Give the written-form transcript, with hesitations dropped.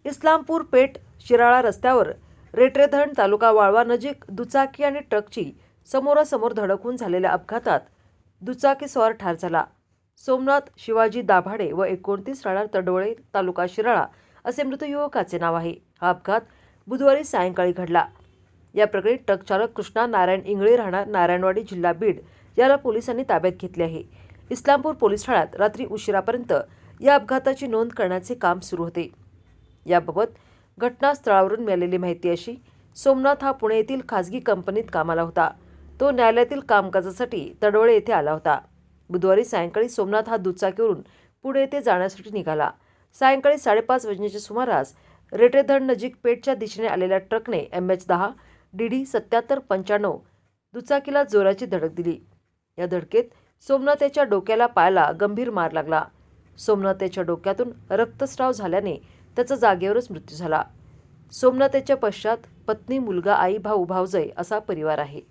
इस्लामपूर पेठ शिराळा रस्त्यावर रेटरेधण तालुका वाळवा नजीक दुचाकी आणि ट्रकची समोरासमोर धडक होऊन झालेल्या अपघातात दुचाकीस्वार ठार झाला. सोमनाथ शिवाजी दाभाडे व 29 राहणार तडवळे तालुका शिराळा असे मृत युवकाचे नाव आहे. हा अपघात बुधवारी सायंकाळी घडला. या प्रकरणी ट्रक चालक कृष्णा नारायण इंगळे राहणार नारायणवाडी जिल्हा बीड याला पोलिसांनी ताब्यात घेतले आहे. इस्लामपूर पोलीस ठाण्यात रात्री उशिरापर्यंत या अपघाताची नोंद करण्याचे काम सुरू होते. याबाबत घटनास्थळावरून मिळालेली माहिती अशी: सोमनाथ हा पुणे येथील खासगी कंपनीत कामाला होता. तो न्यायालयातील कामकाजासाठी तडवळे येथे आला होता. बुधवारी सायंकाळी सोमनाथ हा दुचाकीवरून पुणे येथे जाण्यासाठी निघाला. सायंकाळी 5:30 वाजण्याच्या सुमारास रेटरेधण नजीक पेठच्या दिशेने आलेल्या ट्रकने MH10 DD 7795 दुचाकीला जोराची धडक दिली. या धडकेत सोमनाथ याच्या डोक्याला पायाला गंभीर मार लागला. सोमनाथ याच्या डोक्यातून रक्तस्राव झाल्याने त्याचा जागेवरच मृत्यू झाला. सोमनाथ याच्या पश्चात पत्नी, मुलगा, आई, भाऊ, भावजय असा परिवार आहे.